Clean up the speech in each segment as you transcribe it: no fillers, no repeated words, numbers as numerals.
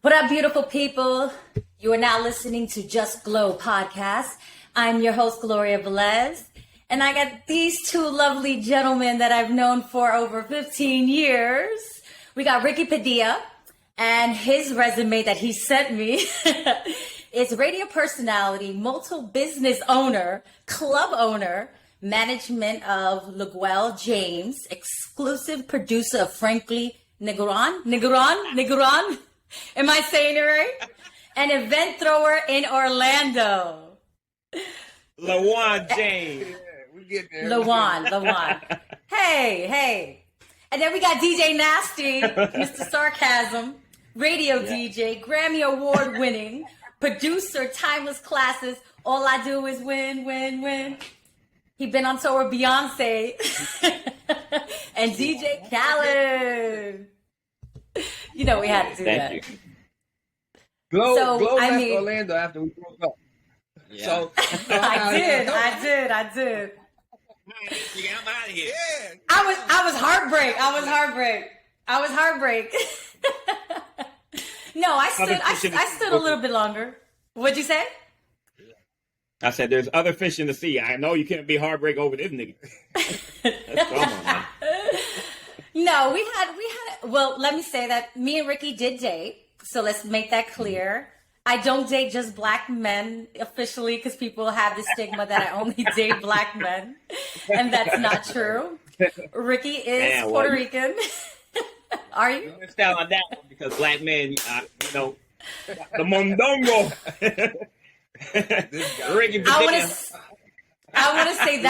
What up, beautiful people? You are now listening to Just Glow podcast. I'm your host, Gloria Velez, and I got these two lovely gentlemen that I've known for over 15 years. We got Ricky Padilla, and his resume that he sent me is radio personality, multiple business owner, club owner, management of LaGuel James, exclusive producer of Frankly Negron. Am I saying it right? An event thrower in Orlando. LaJuan James. Yeah, we get there. LaJuan. Hey. And then we got DJ Nasty, Mr. Sarcasm, radio DJ, Grammy Award winning, producer, timeless classes. All I do is win. He been on tour with Beyonce and DJ Khaled. You know we had to do that. Thank you. Glow left Orlando after we broke up. Yeah. So I did. I'm out of here. yeah. I was heartbreak. No, I stood a little bit longer. What'd you say? I said, there's other fish in the sea. I know you can't be heartbreak over this nigga. Come on, man. No, we had. Well, let me say that me and Ricky did date. So let's make that clear. I don't date just black men officially because people have the stigma that I only date black men, and that's not true. Ricky is Puerto Rican. Are you? You missed out on that one because black men, the mondongo. Ricky I want to say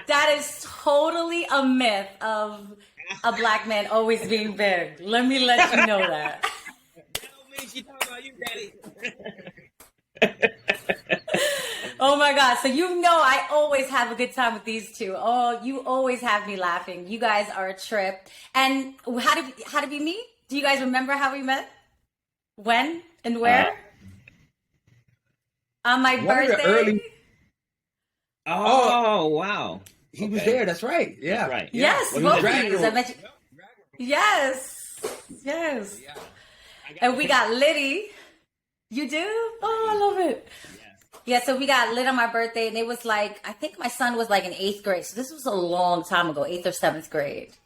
that is totally a myth of a black man always being big. Let me let you know that. That don't mean she talking about you, daddy. Oh my God. So you know I always have a good time with these two. Oh, you always have me laughing. You guys are a trip. And how did we meet? Do you guys remember how we met? When and where? On my birthday. Oh, wow. He was there. That's right. Yeah. That's right. Yes, Well, both of you. I met you. Yes. Yeah. And we got Liddy. You do? Oh, I love it. Yeah, so we got lit on my birthday, and it was like, I think my son was like in 8th grade. So this was a long time ago, 8th or 7th grade.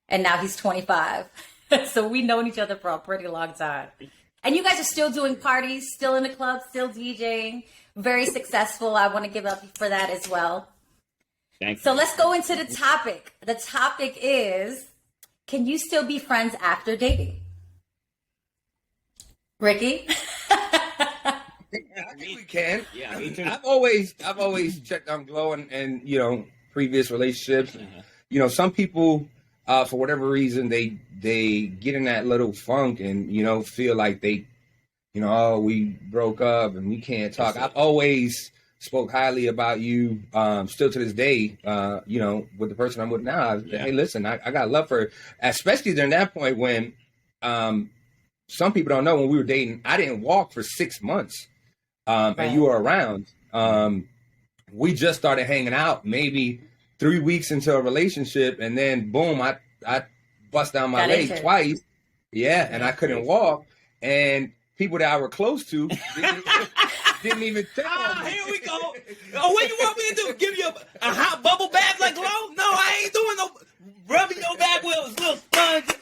And now he's 25. So we've known each other for a pretty long time. And you guys are still doing parties, still in the club, still DJing. Very successful. I want to give up for that as well. Thank you. So let's go into the topic. The topic is, can you still be friends after dating? Ricky? I think we can. Yeah, me too. I've always checked on Glow and previous relationships. Some people for whatever reason they get in that little funk and feel like they we broke up and we can't talk. I've always spoke highly about you, still to this day, with the person I'm with now. Hey, listen, I got love for her, especially during that point when some people don't know when we were dating, I didn't walk for 6 months. And you were around. We just started hanging out maybe 3 weeks into a relationship, and then boom, I bust down my leg twice. Yeah, and I couldn't walk. And people that I were close to didn't even think on me. Here we go. Oh, what you want me to do? Give you a hot bubble bath like Glow? No, I ain't doing no rubbing your back with a little sponge.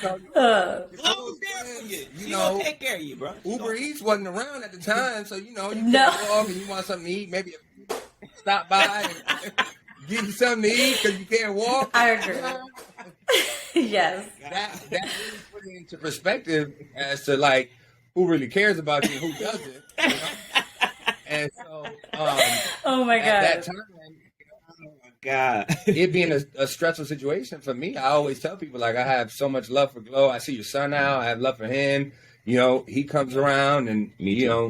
Glow's there for you. She gonna take care of you, bro. Uber Eats wasn't around at the time, so you can't No. walk and you want something to eat, maybe stop by and give you something to eat because you can't walk. I agree. Yes. That really put it into perspective as to like who really cares about you and who doesn't. And so Oh my God. at that time, God. it being a stressful situation for me, I always tell people like I have so much love for Glow. I see your son now. I have love for him. He comes around and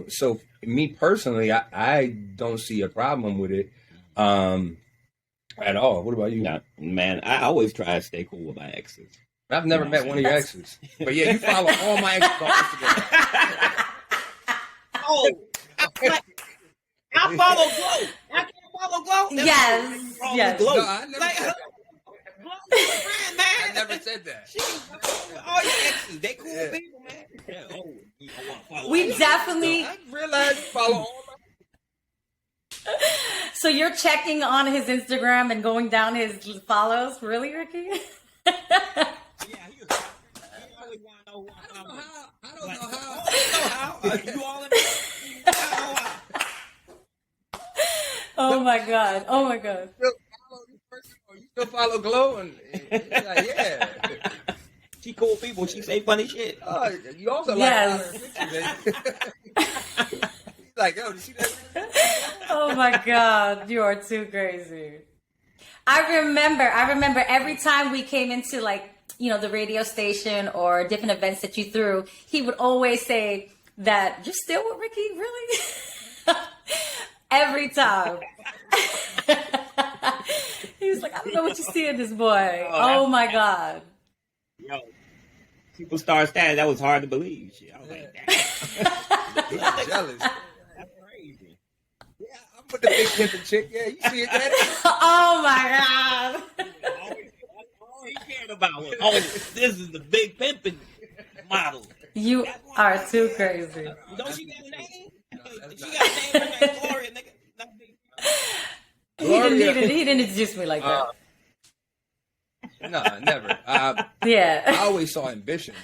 so me personally, I don't see a problem with it at all. What about you? No, man, I always try to stay cool with my exes. I've never met one of your exes, but yeah, you follow all my exes on Instagram. Oh, I follow Glow. I can't follow Glow. Yes. Glow. No, I never friend, man. I never said that. All your exes, they cool people, man. Yeah, We definitely. I realized you follow all my. So you're checking on his Instagram and going down his follows, really, Ricky? Yeah, he always want to know what I don't know how. You all in Oh my god! Oh my god! You still follow Glow? And he's like, yeah. She cool people. She say funny shit. You also Yes. like pictures. He's like, yo, did you see that? Oh my god! You are too crazy. I remember every time we came into like, the radio station or different events that you threw, he would always say that you're still with Ricky, really? Every time. He was like, I don't know what you see in this boy. Oh my god. Yo, superstar status. That was hard to believe. Shit, I was like, damn. He's jealous. That's crazy. Yeah, I'm with the big pimpin' chick. Yeah, you see it, Daddy? Oh my god. All he cared about was, this is the big pimping model. You are too crazy. Don't she got a name? She got a name. Her name Gloria, nigga. He didn't introduce me like that. No, never. Yeah. I always saw ambition.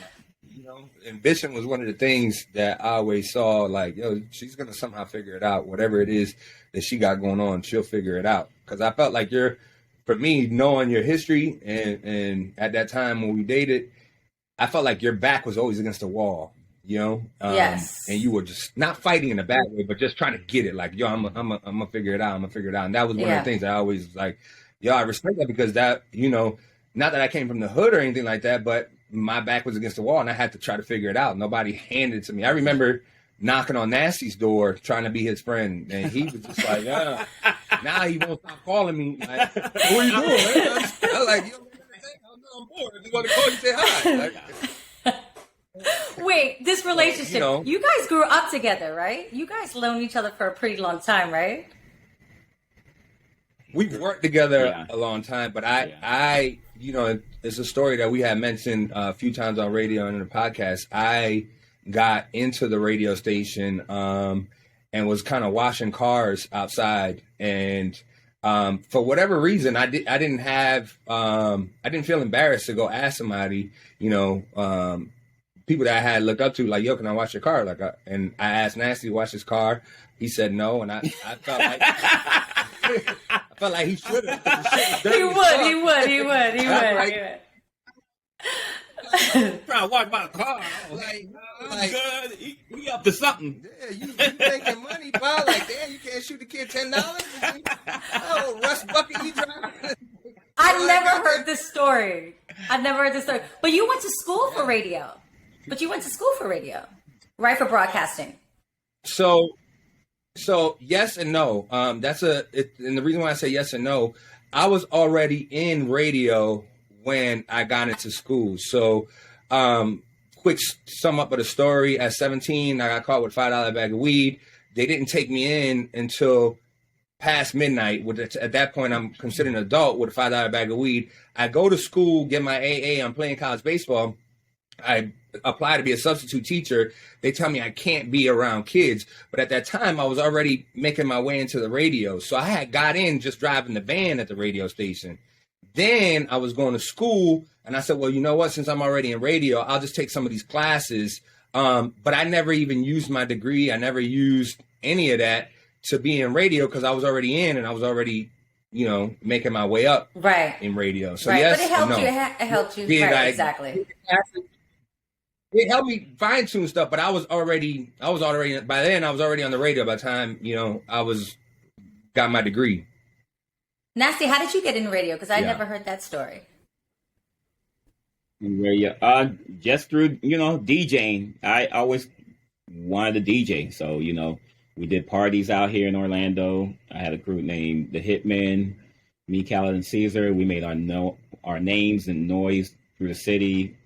Ambition was one of the things that I always saw. Like, yo, she's gonna somehow figure it out. Whatever it is that she got going on, she'll figure it out. Because I felt like for me, knowing your history and at that time when we dated, I felt like your back was always against the wall. Yes. And you were just not fighting in a bad way, but just trying to get it. Like, yo, I'm gonna figure it out. I'm gonna figure it out. And that was one of the things I always like. Yo, I respect that because that, not that I came from the hood or anything like that, but my back was against the wall and I had to try to figure it out. Nobody handed it to me. I remember knocking on Nasty's door trying to be his friend, and he was just like, now he won't stop calling me. Like, what are you doing, man? I was like, yo, I'm bored. I just want to call you and say hi. Like, Wait, this relationship, you guys grew up together, right? You guys known each other for a pretty long time, right? We've worked together a long time, but I, it's a story that we had mentioned a few times on radio and in the podcast. I got into the radio station and was kind of washing cars outside, and for whatever reason, I didn't feel embarrassed to go ask somebody, people that I had looked up to, like, yo, can I wash your car? And I asked Nasty to wash his car. He said no, and I felt like I felt like he should have. He would. Trying to wash my car. Like, good. He up to something. Yeah, you making money, pal. Like, damn, you can't shoot the kid $10. Oh, Russ Bucket, you driving. I never heard this story. But you went to school for radio. Right, for broadcasting. So yes and no. And the reason why I say yes and no, I was already in radio when I got into school. So, quick sum up of the story. At 17, I got caught with $5 bag of weed. They didn't take me in until past midnight. At that point, I'm considered an adult with a $5 bag of weed. I go to school, get my AA. I'm playing college baseball. I apply to be a substitute teacher. They tell me I can't be around kids. But at that time, I was already making my way into the radio. So I had got in just driving the van at the radio station. Then I was going to school, and I said, well, you know what? Since I'm already in radio, I'll just take some of these classes. But I never even used my degree. I never used any of that to be in radio because I was already in, and I was already, making my way up in radio. So yes, but it helped you. It helped you. Yeah, right, exactly. It helped me fine tune stuff, but I was already by then I was already on the radio by the time, I got my degree. Nasty, how did you get in radio? Because I never heard that story. In radio, just through, DJing. I always wanted to DJ. So, we did parties out here in Orlando. I had a group named The Hitmen, me, Khaled, and Caesar. We made our names and noise through the city,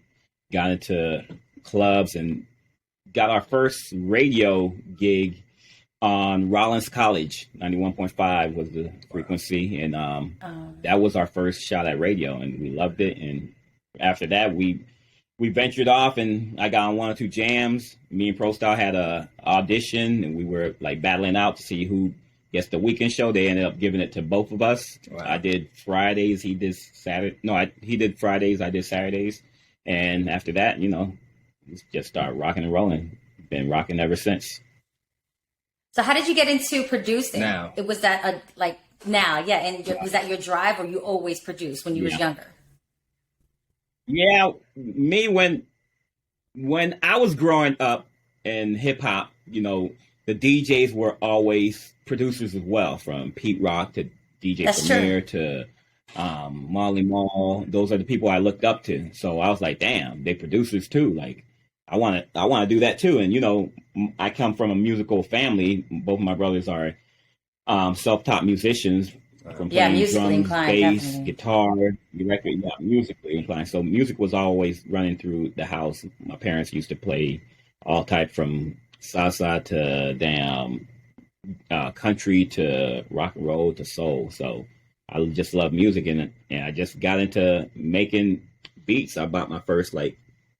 got into clubs and got our first radio gig on Rollins College. 91.5 was the frequency, and that was our first shot at radio, and we loved it. And after that, we ventured off, and I got on one or two jams. Me and Pro Style had a audition, and we were like battling out to see who gets the weekend show. They ended up giving it to both of us. Wow. I did Fridays, he did Saturday. No, he did Fridays, I did Saturdays. And after that, you know, just started rocking and rolling. Been rocking ever since. So how did you get into producing? Now. Was that now? Yeah. And was that your drive, or you always produced when you was younger? Yeah, me when I was growing up in hip hop, you know, the DJs were always producers as well, from Pete Rock to DJ That's Premier true. to Molly Mall. Those are the people I looked up to. So I was like, damn, they producers too. Like, I want to do that too. And, you know, I come from a musical family. Both of my brothers are self-taught musicians, from playing musically drums, inclined, bass, definitely. guitar, record, musically inclined. So music was always running through the house. My parents used to play all type from salsa to damn country to rock and roll to soul. So I just love music, and I just got into making beats. I bought my first like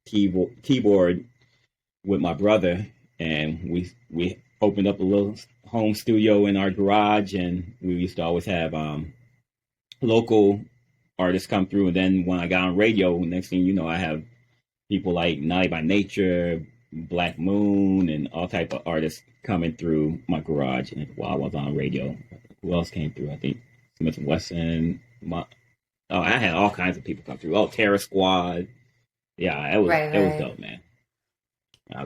keyboard with my brother, and we opened up a little home studio in our garage, and we used to always have local artists come through. And then when I got on radio, next thing you know, I have people like Naughty by Nature, Black Moon, and all type of artists coming through my garage. And while I was on radio, who else came through? I think Smith and Wesson. I had all kinds of people come through. Oh, Terror Squad. Yeah, it was dope, man.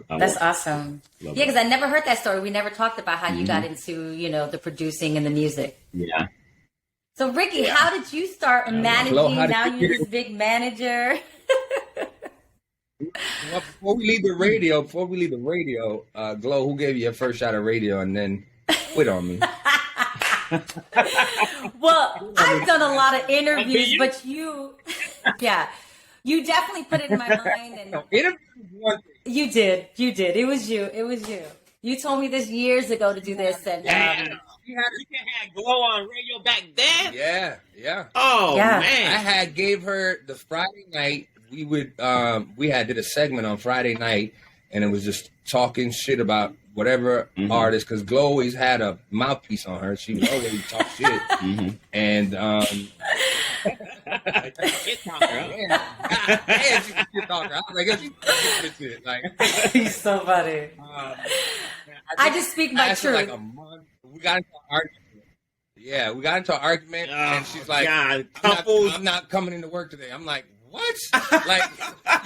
That's awesome. Yeah, because I never heard that story. We never talked about how you got into, you know, the producing and the music. Yeah. So Ricky, how did you start managing? Now you're this big manager. Well, before we leave the radio, Glow, who gave you your first shot at radio and then quit on me? Well, I've done a lot of interviews, but you definitely put it in my mind. And you did. It was you. You told me this years ago to do this, and you had Glow on radio back then. Yeah. Oh Yeah. man, I gave her the Friday night. We did a segment on Friday night, and it was just talking shit about whatever artist, because Glow always had a mouthpiece on her. She would always talk shit, and shit talker. Yeah, she's a shit talker. I was like, she's shit. Like, you're so funny. I just speak my truth. Like a month. We got into an argument. Yeah, we got into an argument, and she's like, I'm not coming into work today. I'm like, what? Like,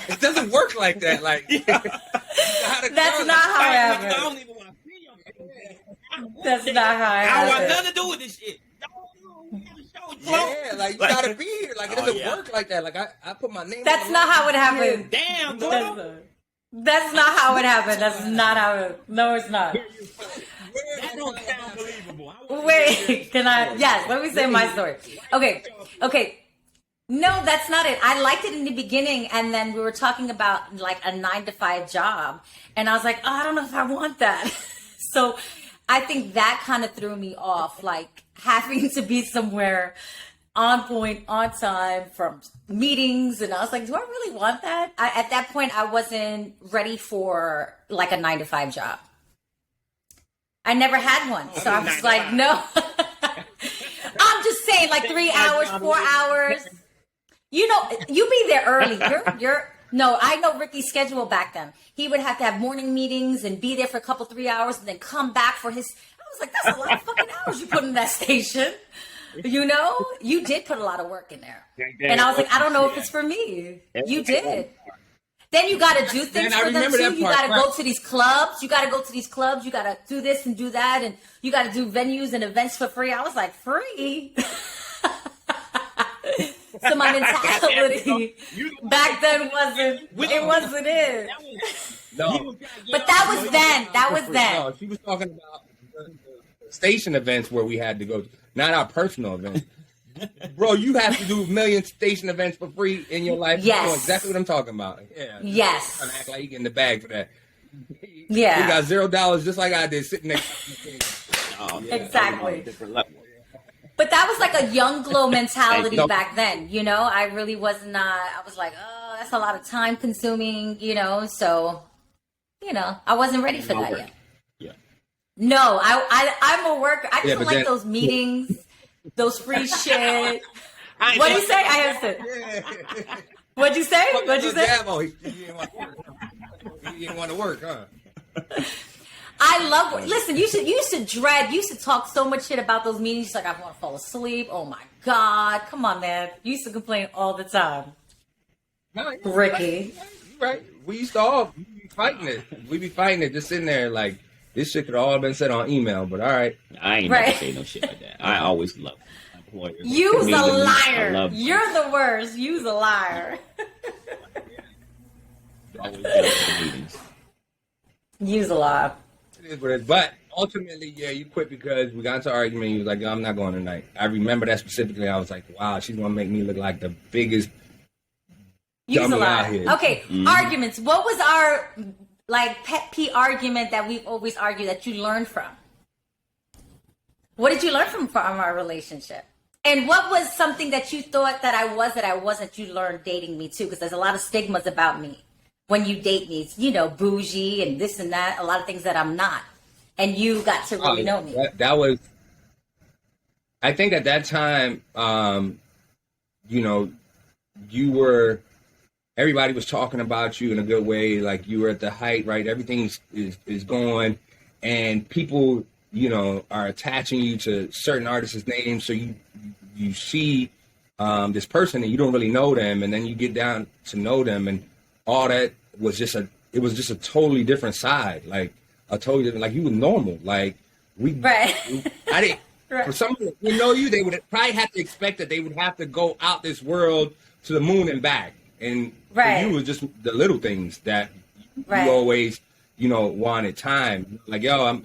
it doesn't work like that. Like, that's not how it happened. I don't even want to see you. That's not how it happened. I want nothing to do with this shit. Yeah, like, you gotta be here. Like, it doesn't work like that. Like, I put my name. That's not how it happened. Damn, that's not how it happened. That's not how it. No, it's not. That don't sound believable. Wait, can I? Yes, let me say my story. Okay. No, that's not it. I liked it in the beginning, and then we were talking about like a 9-to-5 job, and I was like, oh, I don't know if I want that. So I think that kind of threw me off, like having to be somewhere on point, on time, from meetings, and I was like, do I really want that? At that point, I wasn't ready for like a 9-to-5 job. I never had one, so I was like, no. I'm just saying, like 3 hours, 4 hours. You know, you be there early. No, I know Ricky's schedule back then. He would have to have morning meetings and be there for a couple, 3 hours, and then come back for his. I was like, that's a lot of fucking hours you put in that station. You know, you did put a lot of work in there. And I was like, I don't know if it's for me. You did. Then you got to do things for them too. You got to go to these clubs. You got to do this and do that. And you got to do venues and events for free. I was like, free? So my mentality back then wasn't it. No. But that was then. No, she was talking about the station events where we had to go, not our personal events. Bro, you have to do a million station events for free in your life. Yes. You know exactly what I'm talking about. Yeah. Yes. I'm trying to act like you get in the bag for that. Yeah. You got $0 just like I did sitting next to me. Oh, Exactly. Different level. But that was like a young glow mentality Hey, no. back then, you know? I really was not, I was like, oh, that's a lot of time consuming, you know? So, you know, I wasn't ready for that yet. Yeah. No, I'm a worker. I just Yeah, don't but like then- those meetings, those free shit. What'd you say? I answered. What'd you say? What'd you say? You didn't want to work, huh? I love. Listen, you used to dread. You used to talk so much shit about those meetings. She's like, I want to fall asleep. Oh my god, come on, man. You used to complain all the time, No, Ricky. right. We used to all be fighting it. We be fighting it, just sitting there like this shit could all have been said on email. But all right, I ain't Right. never say no shit like that. I always love employers. You's a I liar. love You're the worst. You's a liar. always get up to the meetings. You's a liar. it is what it is. But ultimately, yeah, you quit because we got into an argument. You was like, I'm not going tonight. I remember that specifically. I was like, wow, she's gonna make me look like the biggest. You's a Dummy out liar. here. Okay, arguments. What was our like pet peeve argument that we've always argued that you learned from? What did you learn from our relationship? And what was something that you thought that I wasn't, you learned dating me too? Because there's a lot of stigmas about me when you date me. It's, you know, bougie and this and that, a lot of things that I'm not. And you got to really know me. That was, I think at that time, you know, you were, everybody was talking about you in a good way. Like you were at the height, right? Everything is going, and people, you know, are attaching you to certain artists' names. So you see this person and you don't really know them, and then you get down to know them, and all that was just a totally different side, like a totally different, like you were normal, like Right. I didn't. Right. For someone who know you, they would probably have to expect that they would have to go out this world to the moon and back, and Right. for you it was just the little things that Right. you always, you know, wanted time. Like, yo, I'm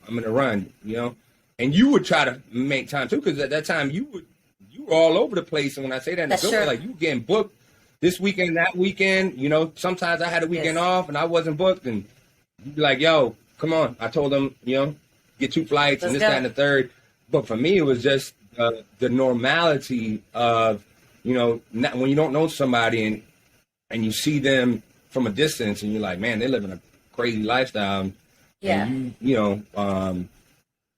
gonna run, you know, and you would try to make time too, because at that time you were all over the place. And when I say that, in the That's good way, true. like you were getting booked this weekend, that weekend. You know, sometimes I had a weekend Yes. off and I wasn't booked, and you'd be like, yo, come on. I told them, you know, get 2 flights and Let's this, go. that, and the third. But for me, it was just the normality of, you know, when you don't know somebody and you see them from a distance and you're like, man, they're living a crazy lifestyle. Yeah. And you know,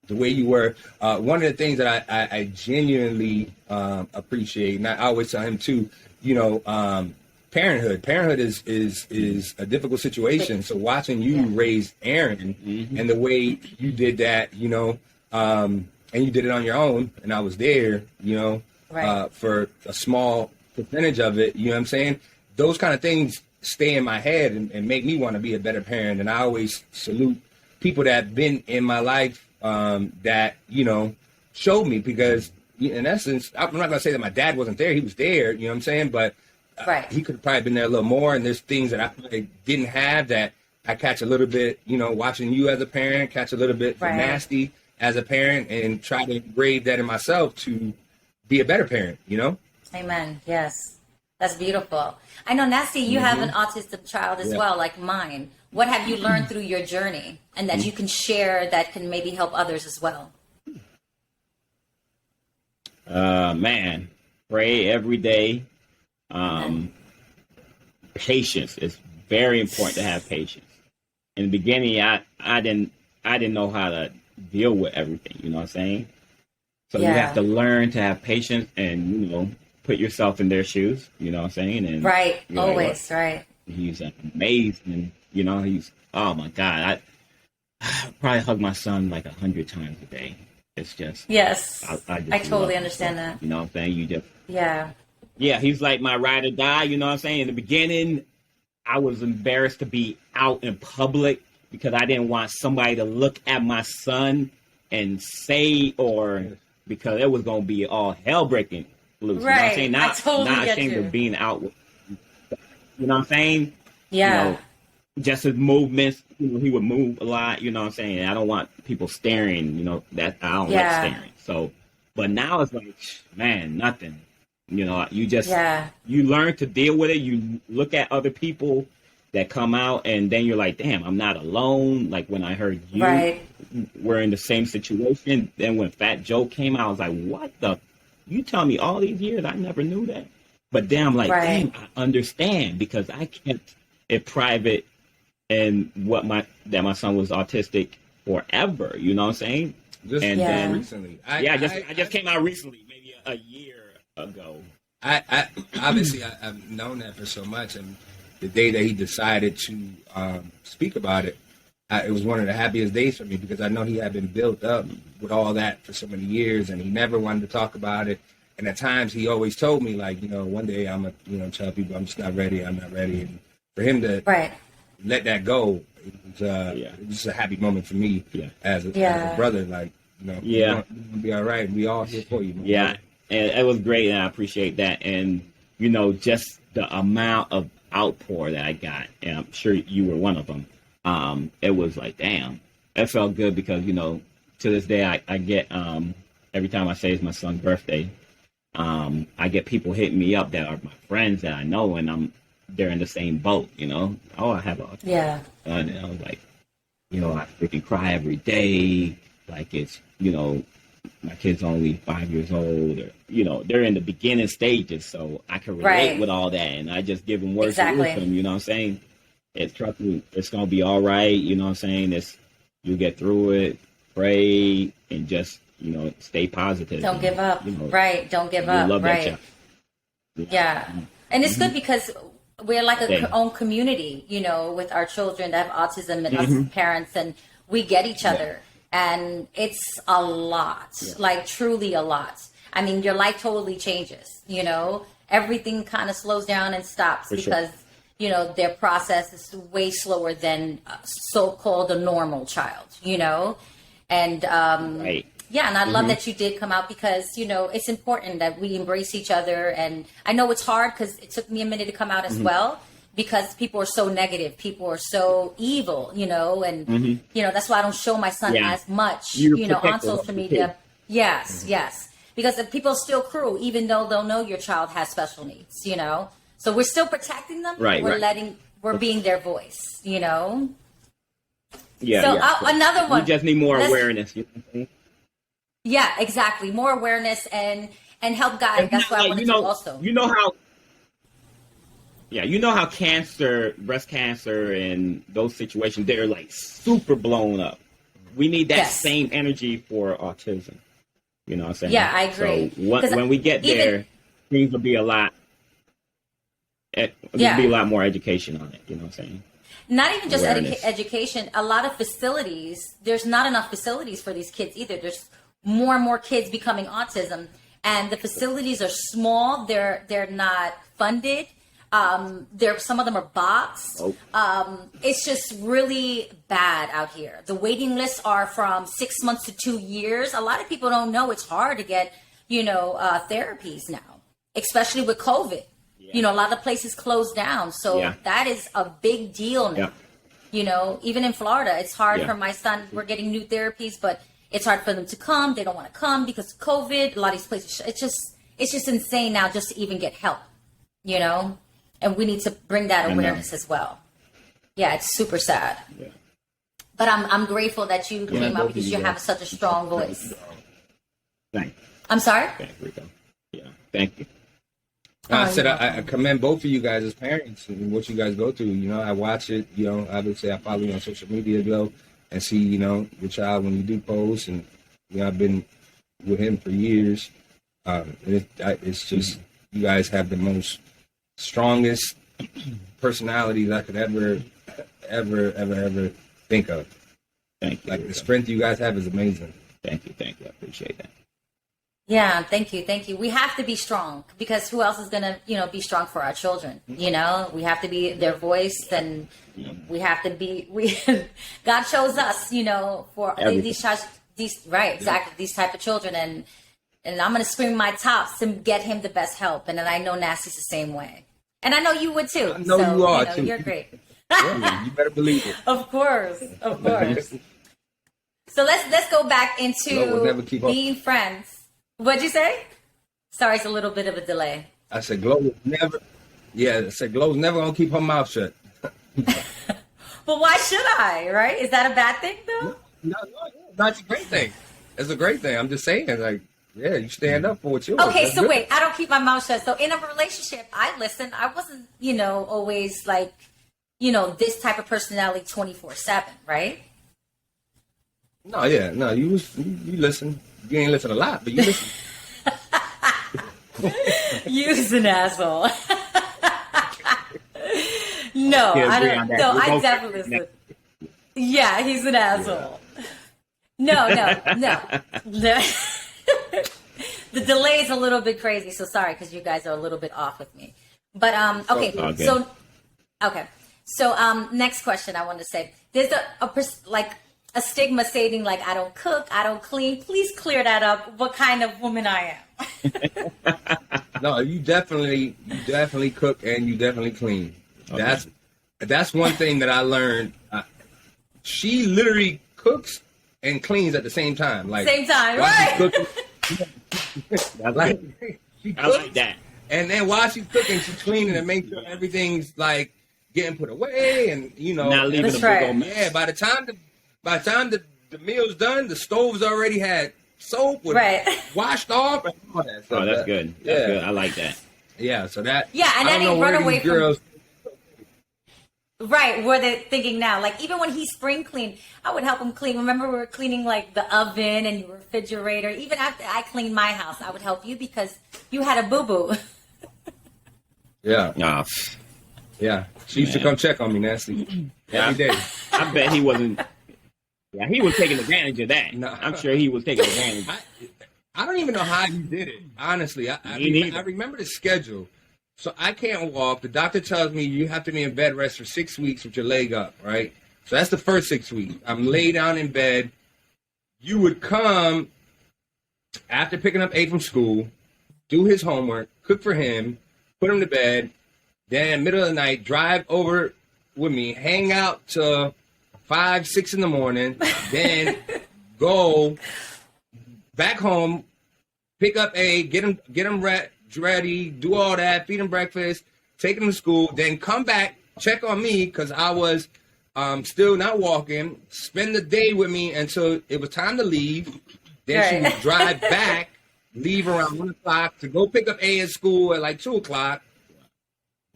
the way you were, one of the things that I genuinely appreciate, and I always tell him too, you know, parenthood is a difficult situation. So watching you raise Aaron and the way you did that, you know, and you did it on your own, and I was there, you know, Right. for a small percentage of it, you know what I'm saying? Those kind of things stay in my head and make me want to be a better parent. And I always salute people that have been in my life that, you know, showed me, because in essence, I'm not going to say that my dad wasn't there. He was there, you know what I'm saying? But Right. he could have probably been there a little more. And there's things that I probably didn't have that I catch a little bit, you know, watching you as a parent, catch a little bit Right. nasty as a parent, and try to engrave that in myself to be a better parent, you know? Amen. Yes. That's beautiful. I know, Nasty, you have an autistic child as Yeah. well, like mine. What have you learned through your journey and that you can share that can maybe help others as well? Man, pray every day. Patience is very important to have patience. In the beginning, I didn't know how to deal with everything. You know what I'm saying? So you Yeah. have to learn to have patience and, you know, put yourself in their shoes. You know what I'm saying? And Right. you're like, Always. Right. he's amazing. You know, oh my God. I probably hug my son like 100 times a day. It's just, Yes. I just I totally love him. understand that. You know what I'm saying? Yeah. Yeah, he's like my ride or die. You know what I'm saying? In the beginning, I was embarrassed to be out in public because I didn't want somebody to look at my son and say, or because it was going to be all hell breaking loose. You know what I'm Right. saying? I totally not get ashamed you. of being out. You know what I'm saying? Yeah. You know, just his movements, you know, he would move a lot, you know what I'm saying? And I don't want people staring, you know, that I don't Yeah. like staring. So, but now it's like, man, nothing. You know, you just, Yeah. you learn to deal with it. You look at other people that come out, and then you're like, damn, I'm not alone. Like when I heard you were in the same situation. Then when Fat Joe came out, I was like, what the? You tell me all these years, I never knew that. But then I'm like, damn, I understand, because I kept it private and that my son was autistic forever. You know what I'm saying? Then recently. I just came out recently, maybe a year ago. I obviously I've known that for so much, and the day that he decided to speak about it, it was one of the happiest days for me, because I know he had been built up with all that for so many years, and he never wanted to talk about it. And at times he always told me, like, one day I'm gonna tell people I'm just not ready. I'm not ready. And for him to let that go, it was just a happy moment for me as a brother. Like, you're gonna be all right. We all here for you. Yeah, and it was great, and I appreciate that. And just the amount of outpour that I got, and I'm sure you were one of them. It was like, damn, it felt good, because to this day I get every time I say it's my son's birthday, I get people hitting me up that are my friends that I know, and they're in the same boat. Oh, I have a son, and I was like, I freaking cry every day, like it's my kid's only 5 years old, or they're in the beginning stages, so I can relate with all that, and I just give them words of wisdom. You know what I'm saying? Trust me, it's gonna be all right. You know what I'm saying? You get through it. Pray and just stay positive. Don't give up. Right? Don't give up. Love right? Yeah. And it's good because we're like a own community. With our children that have autism and us parents, and we get each other, and it's a lot. Like truly a lot. I mean, your life totally changes. Everything kind of slows down and stops because. Their process is way slower than so-called a normal child, and and I love that you did come out, because it's important that we embrace each other. And I know it's hard, because it took me a minute to come out as well, because people are so negative, people are so evil, and that's why I don't show my son as much on social media. Yes, because the people are still cruel, even though they'll know your child has special needs, So we're still protecting them. We're being their voice, Yeah. So another one. We just need more awareness. Yeah, exactly. More awareness and help guide. That's what I wanted to also. How cancer, breast cancer, and those situations, they're like super blown up. We need that same energy for autism. You know what I'm saying? Yeah, I agree. So when we get there, things will be a lot. There'll be a lot more education on it. You know what I'm saying? Not even just education. A lot of facilities. There's not enough facilities for these kids either. There's more and more kids becoming autism, and the facilities are small. They're not funded. Some of them are boxed. It's just really bad out here. The waiting lists are from 6 months to 2 years. A lot of people don't know it's hard to get therapies now, especially with COVID. A lot of places closed down. So that is a big deal now. Even in Florida, it's hard for my son. We're getting new therapies, but it's hard for them to come. They don't want to come because of COVID. A lot of these places, it's just insane now just to even get help, and we need to bring that awareness as well. Yeah, it's super sad. Yeah. But I'm grateful that you came out, because you have such a strong voice. Thanks. I'm sorry? Thanks, Rico. Yeah, thank you. I said I commend both of you guys as parents and what you guys go through. I watch it. Obviously I follow you on social media though, and see your child when you do post, and I've been with him for years. It's just you guys have the most strongest personalities I could ever think of. Thank you. Like the strength you guys have is amazing. Thank you. I appreciate that. Yeah, thank you. We have to be strong, because who else is going to, be strong for our children? We have to be their voice, and we have to be, God chose us, for these type of children. And I'm going to scream my tops to get him the best help. And then I know Nasty's the same way. And I know you would too. I know you are too. You're great. You better believe it. Of course. So let's go back into being friends. What'd you say? Sorry, it's a little bit of a delay. I said Glo's never gonna keep her mouth shut. But why should I, right? Is that a bad thing, though? No, that's a great thing. It's a great thing. I'm just saying, like, yeah, you stand up for what's yours. Okay, That's so good. wait, I don't keep my mouth shut. So in a relationship, I listen. I wasn't, always like, this type of personality 24/7, right? No, you listen. You ain't listen a lot, but you listen. You's an asshole. No, Yeah, I agree don't. on that. No, We're I both- definitely listen. Yeah, he's an asshole. No. The delay is a little bit crazy, so sorry because you guys are a little bit off with me. But okay, Okay. so next question I want to say: there's a stigma stating like I don't cook, I don't clean. Please clear that up. What kind of woman I am? No, you definitely cook and you definitely clean. Okay. That's one thing that I learned. She literally cooks and cleans at the same time. Like Same time, while she's right? cooking, Like, she I like cooks, that. and then while she's cooking, she's cleaning and making sure everything's like getting put away, and Not leaving That's a big right. old mess. yeah. By the time the meal's done, the stove's already had soap with Right. washed off and all that stuff. Oh, that's good. That's Yeah. good. I like that. Yeah, so that Yeah, and I that don't know ain't where run these away from- girls. Right, where they're thinking now. Like, even when he spring cleaned, I would help him clean. Remember, we were cleaning, like, the oven and your refrigerator. Even after I cleaned my house, I would help you because you had a boo-boo. Yeah, Oh, yeah. She used to Man. come check on me, Nasty, yeah. every day. I bet he wasn't. Yeah, he was taking advantage of that. No. I'm sure he was taking advantage. I don't even know how he did it. Honestly, Me neither. I remember the schedule. So I can't walk. The doctor tells me you have to be in bed rest for 6 weeks with your leg up, right? So that's the first 6 weeks. I'm laid down in bed. You would come after picking up A from school, do his homework, cook for him, put him to bed, then middle of the night, drive over with me, hang out till 5, 6 in the morning, then go back home, pick up A, get him ready, do all that, feed him breakfast, take him to school, then come back, check on me because I was still not walking, spend the day with me until it was time to leave. Then she Right. would drive back, leave around 1 o'clock to go pick up A at school at like 2 o'clock,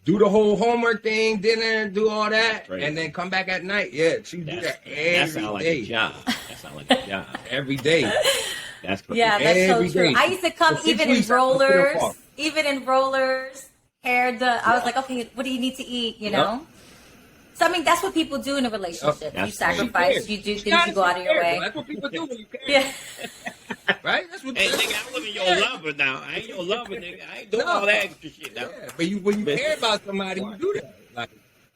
do the whole homework thing, dinner, do all that, Crazy. and then come back at night. Yeah, she do that That sounds every like day. a job. That sounds like a job. Every day. That's crazy. Yeah, that's Every so true. day. I used to come For 6 even in weeks, I was gonna rollers, walk. hair done. I was like, okay, what do you need to eat, know? So, I mean, that's what people do in a relationship. Yep. You sacrifice, you do things, you go out of your way. That's what people do when you care. Yeah. Right? That's what Hey, nigga, I'm living your lover now. I ain't your lover, nigga. I ain't doing all that extra shit now. Yeah, but when you care about somebody, you do that. Like,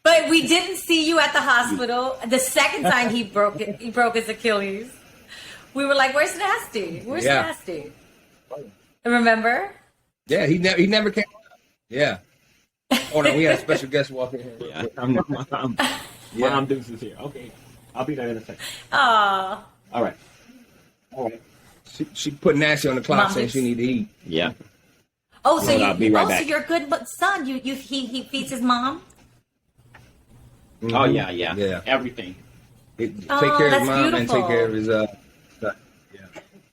But we didn't see you at the hospital. The second time he broke his Achilles. We were like, "Where's Nasty? Where's Yeah. Nasty?" Remember? yeah, he never came out. Yeah. Hold on, we had a special guest walk in here. Yeah. Yeah. Mom Deuce is here. Okay. I'll be there in a second. Oh, All right. All right. She put Nasty on the clock Mom saying Dukes. she need to eat. Yeah. oh, so Well, I'll be right so back. you're a good son. He feeds his mom. Oh, yeah, yeah. Yeah. Everything. Take Oh, care of that's his mom and beautiful. take care of his son. Yeah.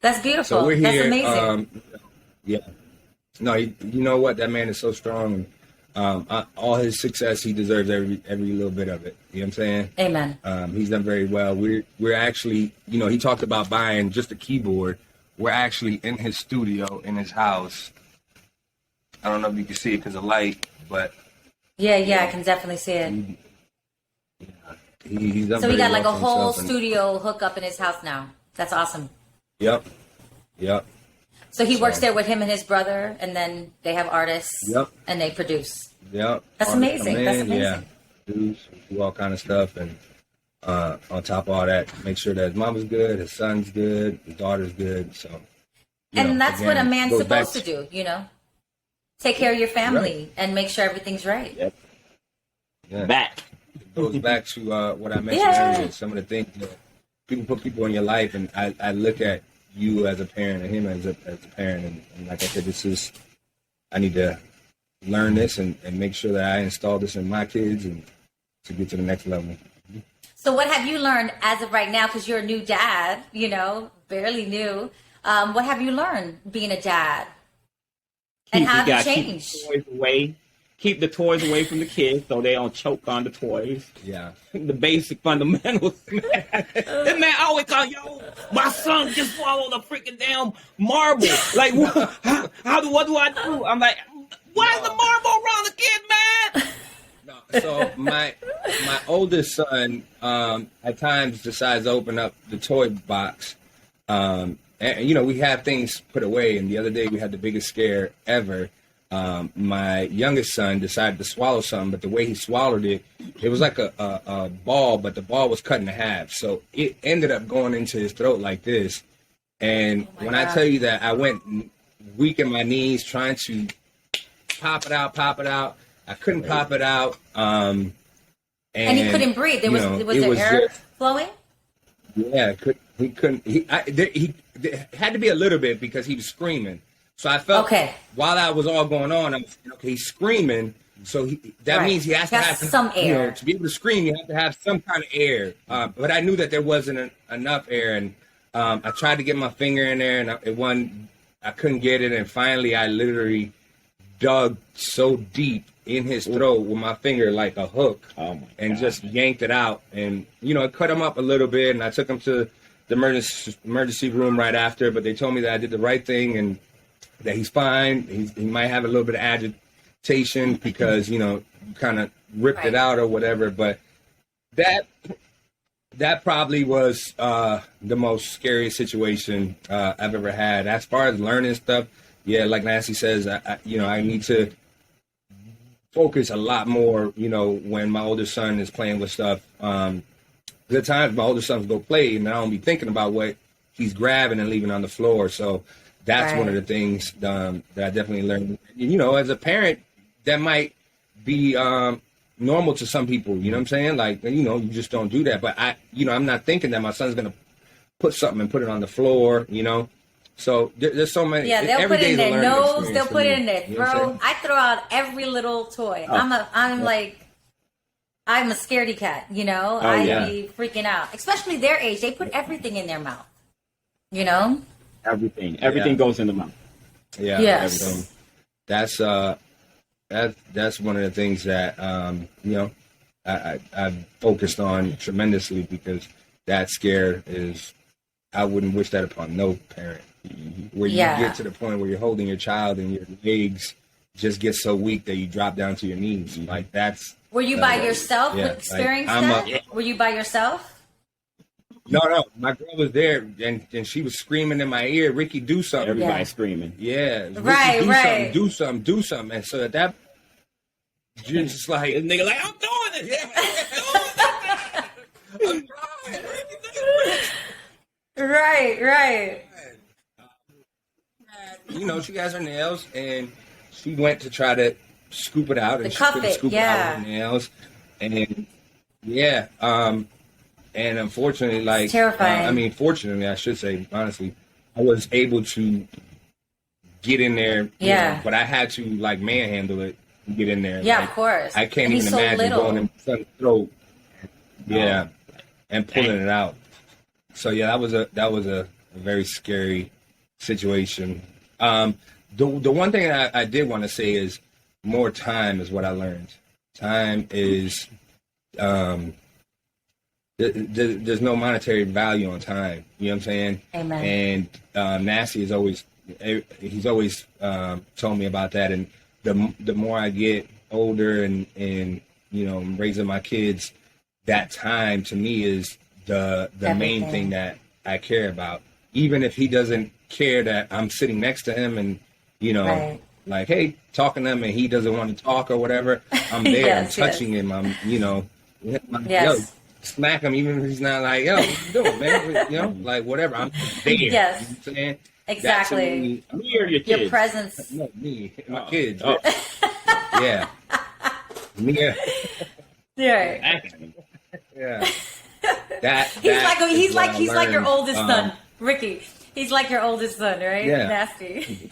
That's beautiful. So we're That's here. amazing. Yeah. No, you know what? That man is so strong. All his success, he deserves every little bit of it. You know what I'm saying? Amen. He's done very well. We're actually, he talked about buying just a keyboard. We're actually in his studio in his house. I don't know if you can see it because of light, but Yeah, I can definitely see it. he's done So we very got like a well for whole himself, and- studio hookup in his house now. That's awesome. Yep. So he works there with him and his brother, and then they have artists, Yep. and they produce. Yep. That's Artists amazing. come That's in, amazing. Yeah. Do all kind of stuff, and on top of all that, make sure that his mom is good, his son's good, his daughter's good. So, And that's what a again, man's goes back supposed to do, Take care of your family and make sure everything's right. Yep. Yeah. Back. Goes back to what I mentioned Yeah. earlier. Some of the things that people put people in your life, and I look at you as a parent and him as a parent, and like I said, I need to learn this and make sure that I install this in my kids, and to get to the next level. So what have you learned as of right now? Because you're a new dad, you know, barely new. What have you learned being a dad? And how have you changed? Keep the toys away from the kids so they don't choke on the toys. Yeah. The basic fundamentals, man. That man always call, yo, my son just swallowed a freaking damn marble. Like, what do I do? I'm like, why is the marble around the kid, man? No, so my oldest son at times decides to open up the toy box. And, you know, we have things put away. And the other day we had the biggest scare ever. My youngest son decided to swallow something, but the way he swallowed it, it was like a ball, but the ball was cut in half. So it ended up going into his throat like this. And when I tell you that I went weak in my knees trying to pop it out, I couldn't pop it out. And he couldn't breathe. There was air flowing? Yeah, he couldn't. He had to be a little bit because he was screaming. So I felt while that was all going on, I'm thinking, okay, he's screaming. So that means he has to have some air. You know, to be able to scream, you have to have some kind of air. But I knew that there wasn't enough air, and I tried to get my finger in there, and I couldn't get it. And finally, I literally dug so deep in his throat with my finger like a hook, and just yanked it out. And you know, it cut him up a little bit, and I took him to the emergency room right after. But they told me that I did the right thing and that he's fine. He might have a little bit of agitation because, you know, kind of ripped it out or whatever. But that probably was the most scariest situation I've ever had. As far as learning stuff, yeah, like Nancy says, I need to focus a lot more, you know, when my older son is playing with stuff. There are times my older sons go play and I don't be thinking about what he's grabbing and leaving on the floor. So that's one of the things that I definitely learned. You know, as a parent, that might be normal to some people. You know what I'm saying? Like, you know, you just don't do that. But I'm not thinking that my son's gonna put something and put it on the floor. You know, so there's so many. Yeah, they'll put it in their nose. They'll put it in their throat. I throw out every little toy. I'm a scaredy cat. You know, I'd be freaking out, especially their age. They put everything in their mouth. You know. Everything goes in the mouth. Yeah. Yes. Everything. That's one of the things that you know, I've focused on tremendously, because that scare is, I wouldn't wish that upon no parent. Where you get to the point where you're holding your child and your legs just get so weak that you drop down to your knees. Like that's. Were you by yourself experiencing that? Were you by yourself? No, my girl was there, and she was screaming in my ear, "Ricky, do something!" Everybody screaming. Yeah, Ricky, do something. And so at that, you're just like, and nigga, like, I'm doing it. I'm trying. Right. You know, she has her nails, and she went to try to scoop it out, and she couldn't scoop it out with her nails, and and unfortunately, like, terrifying. Fortunately, I should say, honestly, I was able to get in there. You know, but I had to, like, manhandle it and get in there. Yeah, like, of course. I can't even imagine going in my son's throat. Yeah, and pulling it out. So yeah, that was a very scary situation. The one thing I did want to say is more time is what I learned. Time is there's no monetary value on time. You know what I'm saying? Amen. And Nasty is always told me about that. And the more I get older and you know, raising my kids, that time to me is the main thing that I care about. Even if he doesn't care that I'm sitting next to him and, you know, like, hey, talking to him and he doesn't want to talk or whatever, I'm there. I'm touching him. I'm, you know, yo, smack him even if he's not like, yo, what you doing, man? You know, like, whatever. I'm there. Yes. You know what I'm saying? Exactly. Me or your kids? Your presence. No, me. My kids. Yeah. Me. Yeah. Yeah. He's like your oldest son, Ricky. He's like your oldest son, right? Yeah. Nasty.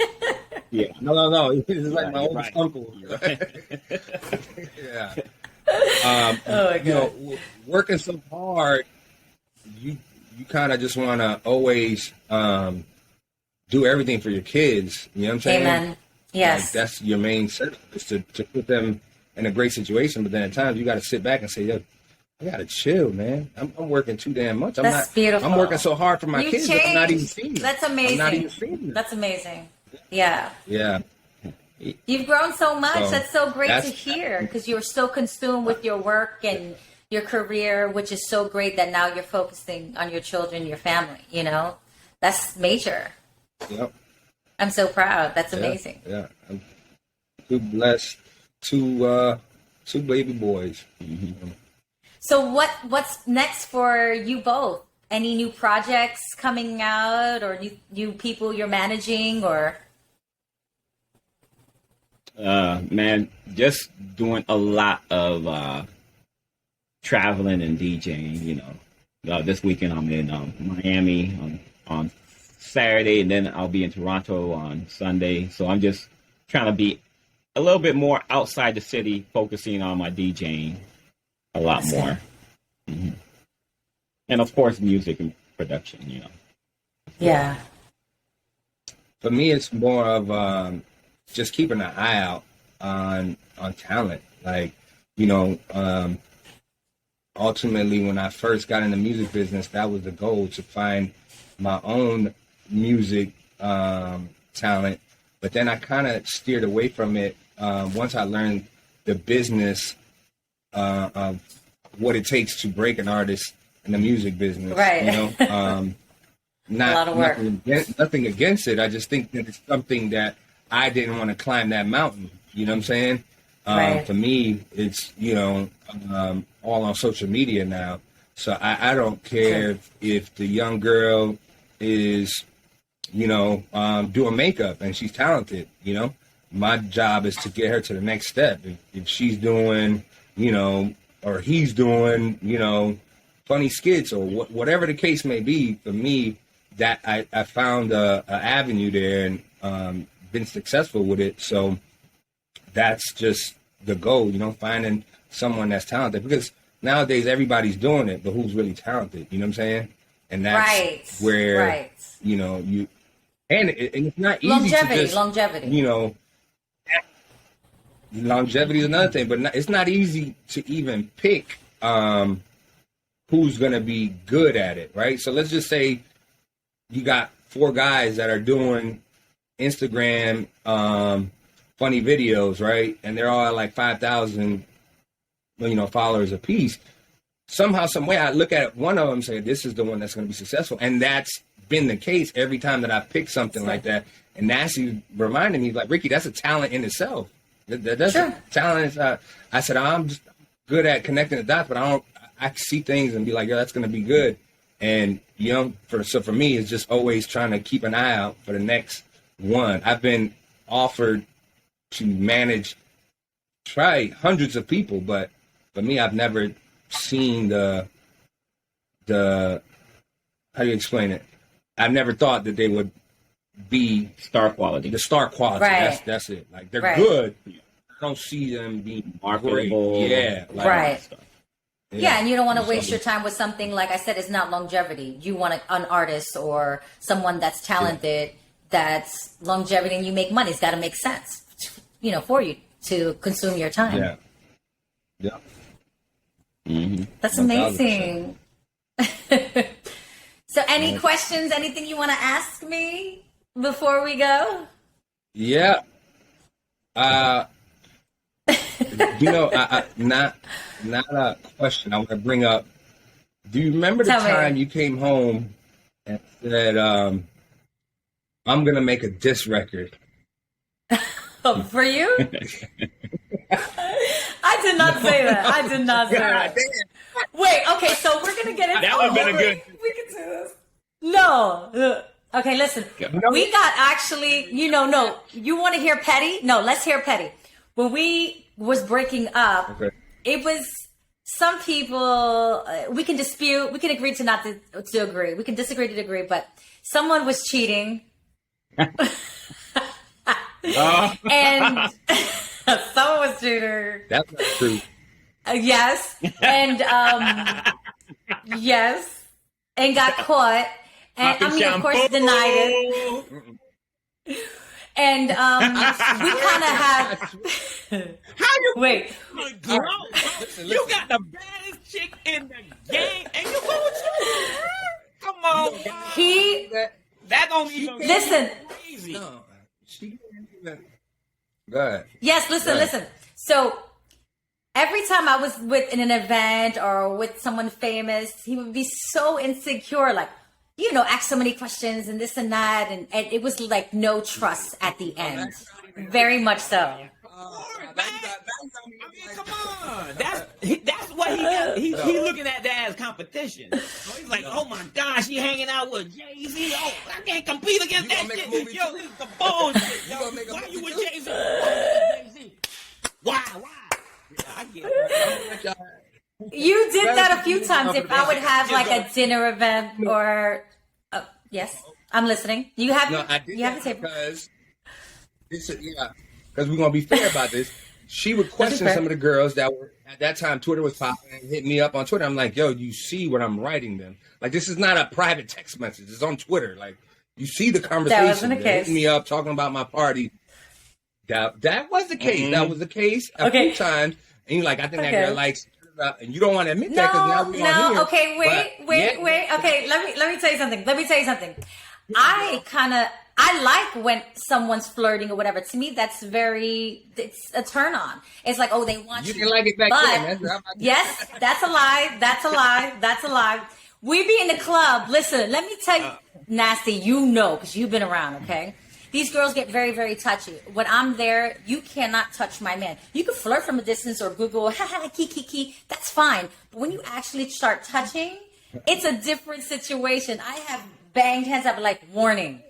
No. He's like my oldest uncle. Yeah. Oh my you know, working so hard, you kind of just want to always do everything for your kids. You know what I'm saying? Amen. Yes. Like, that's your main service, is to put them in a great situation. But then at times you got to sit back and say, yo, I got to chill, man. I'm working too damn much. That's beautiful. I'm working so hard for my You kids that I'm not even changed. seeing it. That's amazing. I'm not even seeing it. That's amazing. Yeah. Yeah. You've grown so much. So, that's so great to that's- hear, because you're so consumed with your work and your career, which is so great that now you're focusing on your children, your family, you know? That's major. Yep. I'm so proud. That's amazing. Yeah. I'm too blessed. Two baby boys. Mm-hmm. So what's next for you both? Any new projects coming out, or new people you're managing, or? Man, just doing a lot of traveling and DJing. You know, this weekend I'm in Miami on Saturday, and then I'll be in Toronto on Sunday. So I'm just trying to be a little bit more outside the city, focusing on my DJing a lot That's more. Mm-hmm. And of course, music and production. You know. Yeah. For me, it's more of just keeping an eye out on talent. Like, you know, ultimately, when I first got in the music business, that was the goal, to find my own music talent. But then I kind of steered away from it once I learned the business of what it takes to break an artist in the music business. Right. You know, A lot of work. nothing against it. I just think that it's something that I didn't want to climb that mountain. You know what I'm saying? Right. For me, it's, you know, all on social media now. So I don't care if the young girl is, you know, doing makeup and she's talented. You know, my job is to get her to the next step. If she's doing, you know, or he's doing, you know, funny skits or whatever the case may be, for me, that I found a avenue there and been successful with it. So that's just the goal, you know, finding someone that's talented, because nowadays everybody's doing it, but who's really talented? You know what I'm saying? And that's where, you know, and it's not easy to just, longevity. You know, longevity is another thing, but it's not easy to even pick who's going to be good at it, right? So let's just say you got 4 guys that are doing Instagram funny videos, right? And they're all at like 5,000, you know, followers a piece. Somehow, some way, I look at one of them and say, this is the one that's going to be successful. And that's been the case every time that I pick something like that. And Nancy reminded me, like, Ricky, that's a talent in itself. That's a talent. I said, I'm just good at connecting the dots, but I see things and be like, yo, that's going to be good. And, you know, for me, it's just always trying to keep an eye out for the next one. I've been offered to manage, try hundreds of people, but for me, I've never seen the how do you explain it? I've never thought that they would be Star quality. the star quality. Right. That's it. Like, they're good. I don't see them being marketable. Great. Yeah. Like, Right. Yeah, and you don't want to Or waste your something. time with something, like I said, it's not longevity. You want an artist or someone that's talented, that's longevity, and you make money. It's got to make sense, you know, for you to consume your time. Yeah. Yeah. Mm-hmm. That's 1000%. amazing. So any questions, anything you want to ask me before we go? Yeah. You know, not a question. I want to bring up. Do you remember the Tell me. time you came home and said, "I'm gonna make a diss record"? Oh, for you? I did not say that. I did not say that. Wait, okay, so we're going to get into That would've been a good- We can do this. No. Okay, listen. We got actually, no. You want to hear petty? No, let's hear petty. When we was breaking up, it was some people, we can dispute, we can agree to not to agree. We can disagree to agree, but someone was cheating. And someone was cheating. That's not true. Yes, and yes, and got caught, and I mean, of course, denied it. And we kind of have. How you Wait? Glow? You got the baddest chick in the game, and you go with you. Come on, He that don't even listen. crazy. No, she can't even. Go ahead. Yes, listen. So every time I was in an event or with someone famous, he would be so insecure, like, ask so many questions and this and that, and it was like no trust at the end. Very much so. I mean, come on. That's what he got. He looking at that as competition. So he's like, oh my gosh, he hanging out with Jay-Z. Oh, I can't compete against that shit. Yo, this is the bullshit. Yo, why you with Jay-Z? Why? I get it. You did that a few times. If I would have like a dinner event or yes, I'm listening. You have I did you have that the table. Because we're gonna be fair about this. She would question some of the girls that were at that time. Twitter was popping and hit me up on Twitter. I'm like, yo, you see what I'm writing them? Like, this is not a private text message. It's on Twitter. Like, you see the conversation. That wasn't the case. Hitting me up talking about my party. That was the case. That was the case a few times. And you're like, I think that girl likes. And you don't want to admit that because now we're on here. Okay, wait. Okay, let me tell you something. I like when someone's flirting or whatever. To me, it's a turn on. It's like, oh, they want you. You can like it back then. Yes, that's a lie. We be in the club. Listen, let me tell you, Nasty, because you've been around, okay? These girls get very, very touchy. When I'm there, you cannot touch my man. You can flirt from a distance or Google, kiki. That's fine. But when you actually start touching, it's a different situation. I have banged hands up like, warning,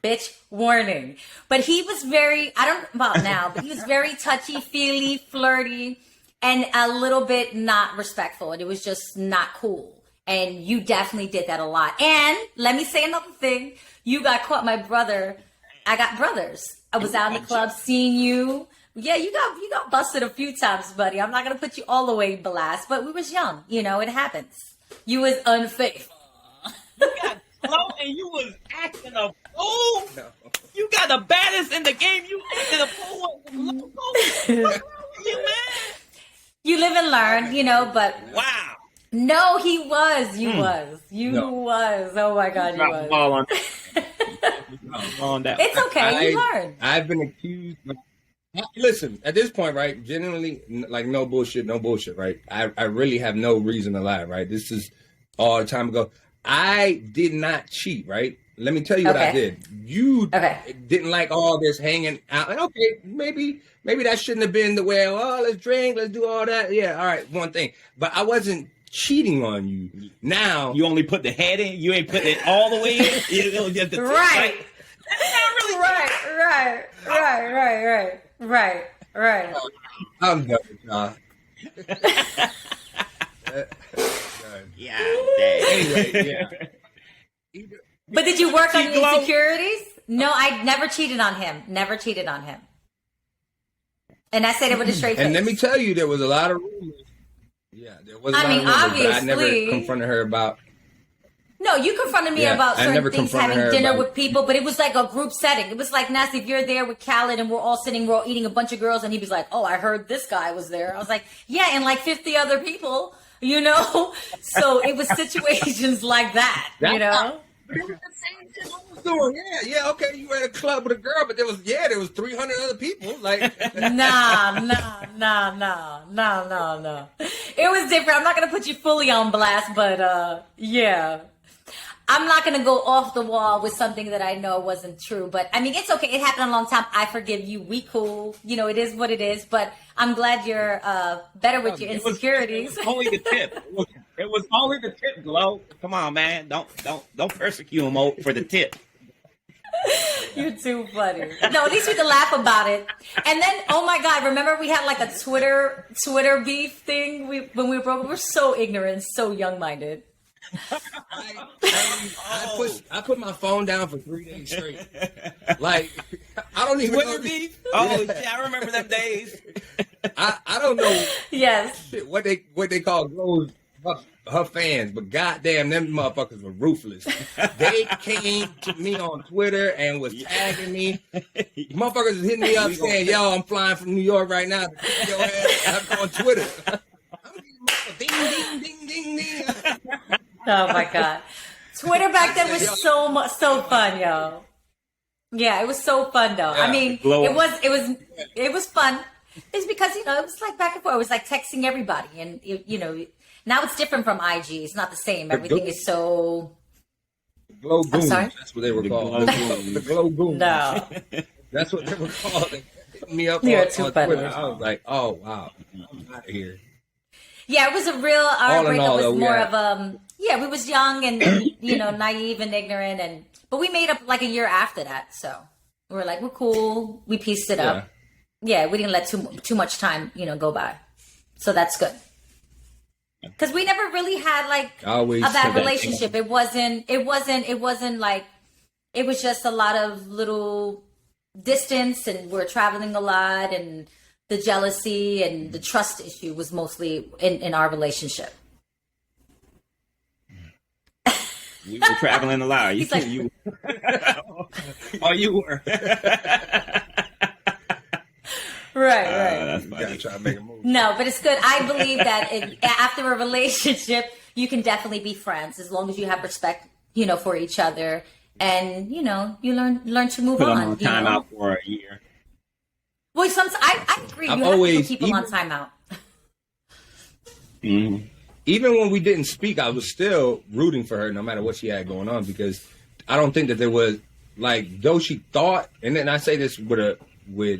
bitch, warning. But he was very, I don't know about now, but he was very touchy-feely, flirty, and a little bit not respectful. And it was just not cool. And you definitely did that a lot. And let me say another thing. You got caught, my brother. I got brothers. I was out in the club seeing you. Yeah, you got busted a few times, buddy. I'm not gonna put you all the way blast, but we was young. It happens. You was unfaithful. You got slow and you was acting a fool. No. You got the baddest in the game. You acting a fool. You man. You live and learn, but wow. No, he was. You was. Oh my God, you was. It's okay. You learn. I've been accused. Listen, at this point, right? Genuinely, like no bullshit, right? I really have no reason to lie, right? This is all the time ago. I did not cheat, right? Let me tell you what I did. You didn't like all this hanging out. Like, okay, maybe that shouldn't have been the way. Oh, let's drink, let's do all that. Yeah, all right, one thing. But I wasn't cheating on you. Now you only put the head in. You ain't put it all the way in. It was just the right. Like, Right. I'm done with y'all. Yeah. Anyway, yeah. But did you work on your insecurities? No, I never cheated on him. And I said it with a straight face. And let me tell you, there was a lot of rumors. Yeah, there was a lot of rumors, obviously. but I never confronted her about. No, you confronted me about certain things, having dinner with people, but it was like a group setting. It was like, Nasty, if you're there with Khaled and we're all eating a bunch of girls, and he was like, oh, I heard this guy was there. I was like, yeah, and like 50 other people, So it was situations like that, It was the same thing I was doing. Yeah, okay, you were at a club with a girl, but there was 300 other people. Like, No. It was different. I'm not gonna put you fully on blast, but yeah. I'm not going to go off the wall with something that I know wasn't true, but I mean, it's okay. It happened a long time. I forgive you. We cool. It is what it is, but I'm glad you're better with your insecurities. It was only the tip. It was only the tip, Glow. Come on, man. Don't persecute him for the tip. You're too funny. No, at least we can laugh about it. And then, oh my God, remember we had like a Twitter beef thing when we were broke? We were so ignorant, so young-minded. I put my phone down for 3 days straight. Like, I don't even know. Beef? Oh, yeah, I remember them days. I don't know Yes. what they call Glo's her fans, but goddamn, them motherfuckers were ruthless. They came to me on Twitter and was tagging me. Motherfuckers was hitting me up saying, "Yo, I'm flying from New York right now to kick your ass on Twitter." I'm getting ding, ding, ding, ding. Oh my God. Twitter back then was so fun, yo. Yeah, it was so fun though. Yeah. I mean, it was fun. It's because, it was like back and forth. It was like texting everybody. And, now it's different from IG. It's not the same. Everything is so... Glow I'm goons. sorry? That's what they were called. The glow goons. No. That's what they were called. They hit me up You're on too Twitter. funny. I was like, oh, wow. I'm out of here. Yeah, it was a real... Our breakup was though, more of... we was young and, naive and ignorant. But we made up like a year after that. So we were like, we're cool. We pieced it up. Yeah, we didn't let too much time, go by. So that's good. Because we never really had like a bad relationship. It wasn't like, it was just a lot of little distance, and we're traveling a lot, and the jealousy and the trust issue was mostly in our relationship. We were traveling a lot. He's like, you were. Right. That's funny. You gotta try to make a move. No, but it's good. I believe that after a relationship, you can definitely be friends as long as you have respect, for each other, and you learn to move Put on. them on time out for a year. Well, I agree. You have to keep them on timeout. Mm-hmm. Even when we didn't speak, I was still rooting for her no matter what she had going on, because I don't think that there was, like, though she thought, and then I say this with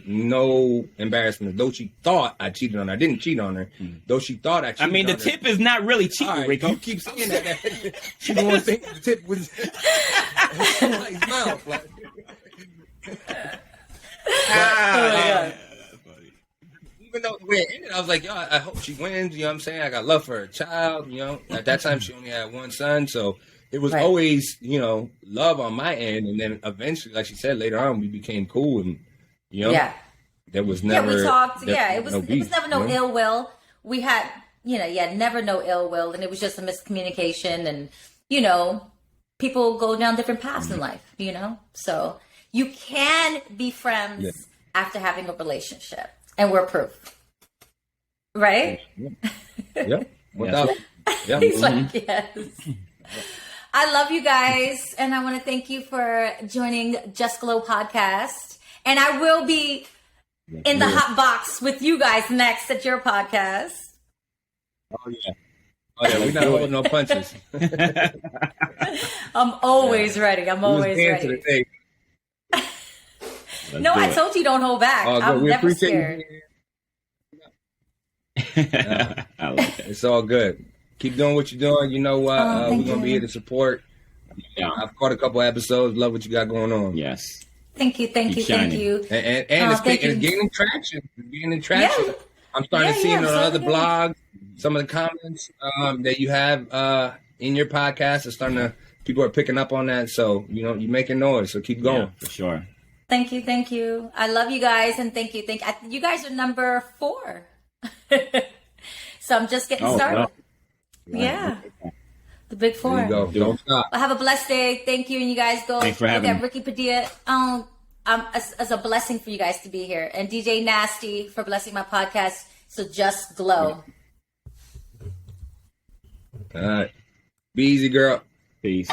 no embarrassment, though she thought I cheated on her. I didn't cheat on her. Though she thought I cheated on her. The tip is not really cheating, All right, Rico. you keep saying that. She the one thing the tip was like his mouth. Like. Even though the way it ended, I was like, yo, I hope she wins. You know what I'm saying? I got love for her child. At that time she only had one son, so it was always, love on my end. And then eventually, like she said, later on, we became cool, and there was never. Yeah, we talked. It was beef, never no ill will. We had, never no ill will, and it was just a miscommunication, and people go down different paths in life. So you can be friends after having a relationship. And we're proof. Right? Yeah. He's like, yes. I love you guys. And I want to thank you for joining Just Glow podcast. And I will be in the hot box with you guys next at your podcast. Oh, yeah. We're not holding no punches. I'm always ready. I'm always ready. No, I told you don't hold back. I'm never scared. I like that. It's all good. Keep doing what you're doing. You know what? We're going to be here to support. Yeah. I've caught a couple episodes. Love what you got going on. Yes. Thank you. And it's gaining traction. Yeah. I'm starting to see it on other blogs. Some of the comments that you have in your podcast people are picking up on that. So, you're making noise. So keep going. Yeah, for sure. Thank you. I love you guys, and thank you. You guys are number 4. So I'm just getting started. Wow. Yeah. The big 4. There you go. Don't stop. Well, have a blessed day. Thank you. And you guys go Thanks for look having at me. Ricky Padilla. As a blessing for you guys to be here. And DJ Nasty for blessing my podcast. So Just Glow. All right. Be easy, girl. Peace.